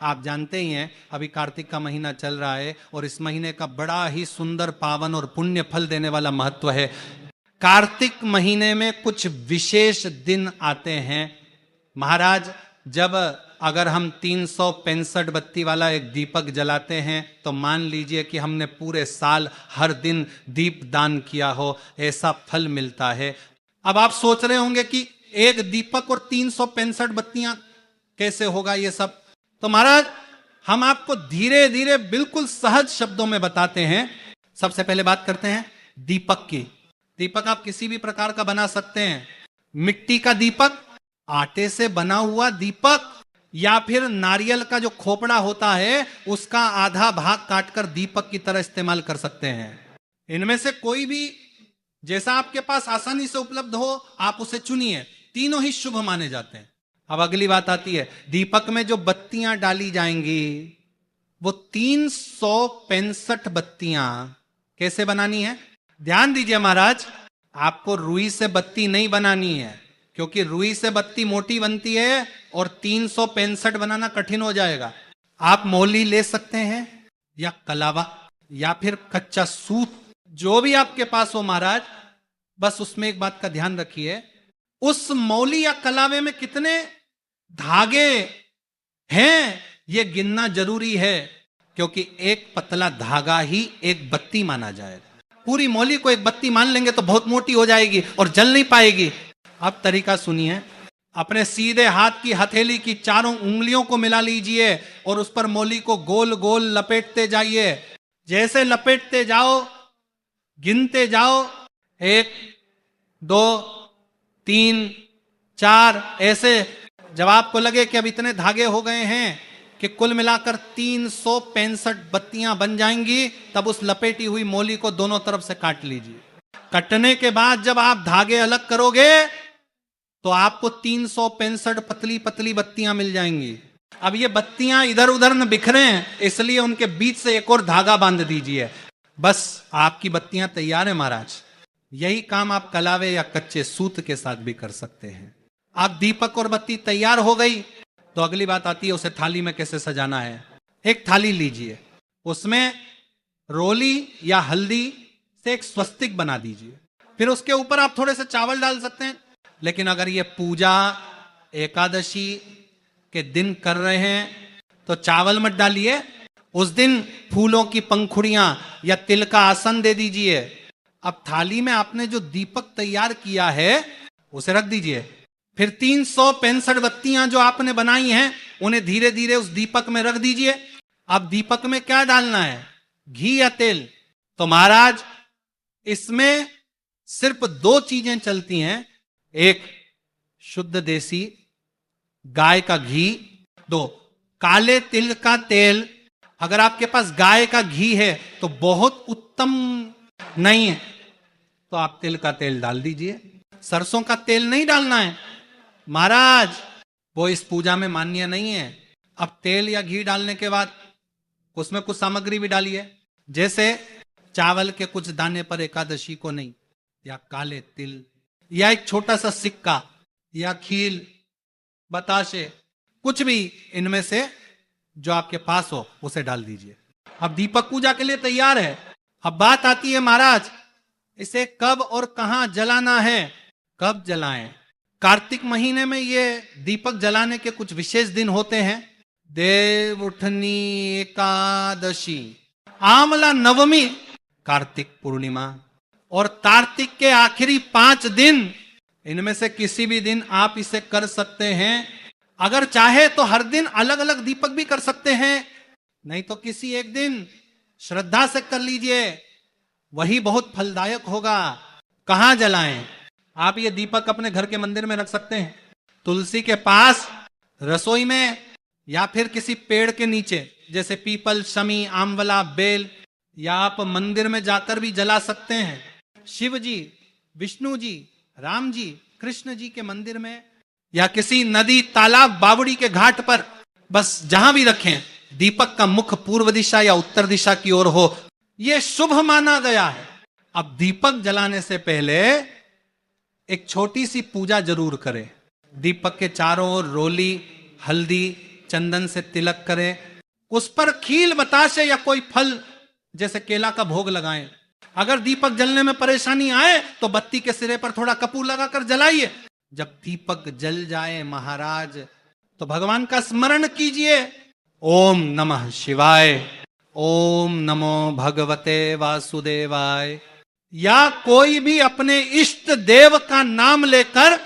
आप जानते ही हैं अभी कार्तिक का महीना चल रहा है और इस महीने का बड़ा ही सुंदर पावन और पुण्य फल देने वाला महत्व है। कार्तिक महीने में कुछ विशेष दिन आते हैं महाराज। जब अगर हम 365 बत्ती वाला एक दीपक जलाते हैं तो मान लीजिए कि हमने पूरे साल हर दिन दीप दान किया हो, ऐसा फल मिलता है। अब आप सोच रहे होंगे कि एक दीपक और 365 बत्तियां कैसे होगा ये सब। तो महाराज हम आपको धीरे धीरे बिल्कुल सहज शब्दों में बताते हैं। सबसे पहले बात करते हैं दीपक की। दीपक आप किसी भी प्रकार का बना सकते हैं, मिट्टी का दीपक, आटे से बना हुआ दीपक, या फिर नारियल का जो खोपड़ा होता है उसका आधा भाग काटकर दीपक की तरह इस्तेमाल कर सकते हैं। इनमें से कोई भी जैसा आपके पास आसानी से उपलब्ध हो आप उसे चुनिए, तीनों ही शुभ माने जाते हैं। अब अगली बात आती है, दीपक में जो बत्तियां डाली जाएंगी वो 365 बत्तियां कैसे बनानी है। ध्यान दीजिए महाराज, आपको रुई से बत्ती नहीं बनानी है, क्योंकि रुई से बत्ती मोटी बनती है और 365 बनाना कठिन हो जाएगा। आप मौली ले सकते हैं या कलावा या फिर कच्चा सूत, जो भी आपके पास हो महाराज। बस उसमें एक बात का ध्यान रखिए, उस मौली या कलावे में कितने धागे हैं ये गिनना जरूरी है, क्योंकि एक पतला धागा ही एक बत्ती माना जाएगा। पूरी मौली को एक बत्ती मान लेंगे तो बहुत मोटी हो जाएगी और जल नहीं पाएगी। अब तरीका सुनिए, अपने सीधे हाथ की हथेली की चारों उंगलियों को मिला लीजिए और उस पर मौली को गोल गोल लपेटते जाइए। जैसे लपेटते जाओ गिनते जाओ, 1 2 3 4, ऐसे जब आपको लगे कि अब इतने धागे हो गए हैं कि कुल मिलाकर 365 बत्तियां बन जाएंगी, तब उस लपेटी हुई मौली को दोनों तरफ से काट लीजिए। कटने के बाद जब आप धागे अलग करोगे तो आपको 365 पतली पतली बत्तियां मिल जाएंगी। अब ये बत्तियां इधर उधर न बिखरे हैं, इसलिए उनके बीच से एक और धागा बांध दीजिए, बस आपकी बत्तियां तैयार है महाराज। यही काम आप कलावे या कच्चे सूत के साथ भी कर सकते हैं। आप दीपक और बत्ती तैयार हो गई तो अगली बात आती है उसे थाली में कैसे सजाना है। एक थाली लीजिए, उसमें रोली या हल्दी से एक स्वस्तिक बना दीजिए, फिर उसके ऊपर आप थोड़े से चावल डाल सकते हैं। लेकिन अगर ये पूजा एकादशी के दिन कर रहे हैं तो चावल मत डालिए, उस दिन फूलों की पंखुड़ियां या तिल का आसन दे दीजिए। अब थाली में आपने जो दीपक तैयार किया है उसे रख दीजिए, फिर 365 बत्तियां जो आपने बनाई हैं उन्हें धीरे धीरे उस दीपक में रख दीजिए। अब दीपक में क्या डालना है, घी या तेल। तो महाराज इसमें सिर्फ 2 चीजें चलती हैं, एक शुद्ध देसी गाय का घी, 2 काले तिल का तेल। अगर आपके पास गाय का घी है तो बहुत उत्तम, नहीं है तो आप तिल का तेल डाल दीजिए। सरसों का तेल नहीं डालना है महाराज, वो इस पूजा में मान्य नहीं है। अब तेल या घी डालने के बाद उसमें कुछ सामग्री भी डालिए, जैसे चावल के कुछ दाने पर एकादशी को नहीं, या काले तिल, या एक छोटा सा सिक्का, या खील, बताशे, कुछ भी इनमें से जो आपके पास हो उसे डाल दीजिए। अब दीपक पूजा के लिए तैयार है। अब बात आती है महाराज इसे कब और कहां जलाना है, कब जलाएं। कार्तिक महीने में ये दीपक जलाने के कुछ विशेष दिन होते हैं। देव उठनी एकादशी, आमला नवमी, कार्तिक पूर्णिमा और कार्तिक के आखिरी 5 दिन, इनमें से किसी भी दिन आप इसे कर सकते हैं। अगर चाहे तो हर दिन अलग अलग दीपक भी कर सकते हैं, नहीं तो किसी एक दिन श्रद्धा से कर लीजिए, वही बहुत फलदायक होगा। कहां जलाएं, आप ये दीपक अपने घर के मंदिर में रख सकते हैं, तुलसी के पास, रसोई में, या फिर किसी पेड़ के नीचे जैसे पीपल, शमी, आंवला, बेल, या आप मंदिर में जाकर भी जला सकते हैं। शिव जी, विष्णु जी, राम जी, कृष्ण जी के मंदिर में, या किसी नदी, तालाब, बावड़ी के घाट पर, बस जहां भी रखें, दीपक का मुख पूर्व दिशा या उत्तर दिशा की ओर हो, यह शुभ माना गया है। अब दीपक जलाने से पहले एक छोटी सी पूजा जरूर करें। दीपक के चारों ओर रोली, हल्दी, चंदन से तिलक करें, उस पर खील बताशे या कोई फल जैसे केला का भोग लगाएं। अगर दीपक जलने में परेशानी आए तो बत्ती के सिरे पर थोड़ा कपूर लगाकर जलाइए। जब दीपक जल जाए महाराज तो भगवान का स्मरण कीजिए, ओम नमः शिवाय, ओम नमो भगवते वासुदेवाय, या कोई भी अपने इष्ट देव का नाम लेकर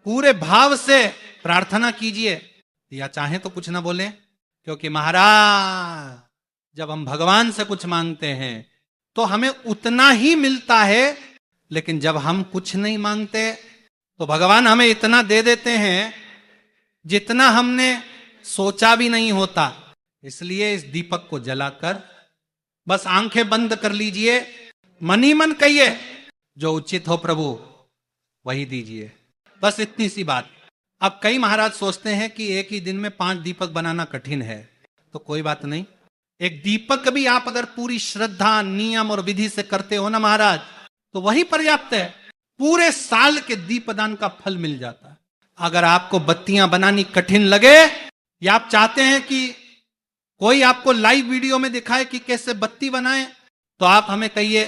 पूरे भाव से प्रार्थना कीजिए। या चाहे तो कुछ ना बोले, क्योंकि महाराज जब हम भगवान से कुछ मांगते हैं तो हमें उतना ही मिलता है, लेकिन जब हम कुछ नहीं मांगते तो भगवान हमें इतना दे देते हैं जितना हमने सोचा भी नहीं होता। इसलिए इस दीपक को जलाकर बस आंखें बंद कर लीजिए, मन ही मन कहिए जो उचित हो प्रभु वही दीजिए। बस इतनी सी बात। अब कई महाराज सोचते हैं कि एक ही दिन में 5 दीपक बनाना कठिन है, तो कोई बात नहीं, एक दीपक भी आप अगर पूरी श्रद्धा, नियम और विधि से करते हो ना महाराज, तो वही पर्याप्त है, पूरे साल के दीपदान का फल मिल जाता है। अगर आपको बत्तियां बनानी कठिन लगे या आप चाहते हैं कि कोई आपको लाइव वीडियो में दिखाए कि कैसे बत्ती बनाए, तो आप हमें कहिए,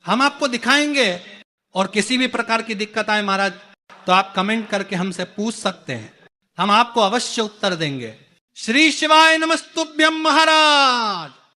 हम आपको दिखाएंगे। और किसी भी प्रकार की दिक्कत आए महाराज तो आप कमेंट करके हमसे पूछ सकते हैं, हम आपको अवश्य उत्तर देंगे। श्री शिवाय नमस्तुभ्यम महाराज।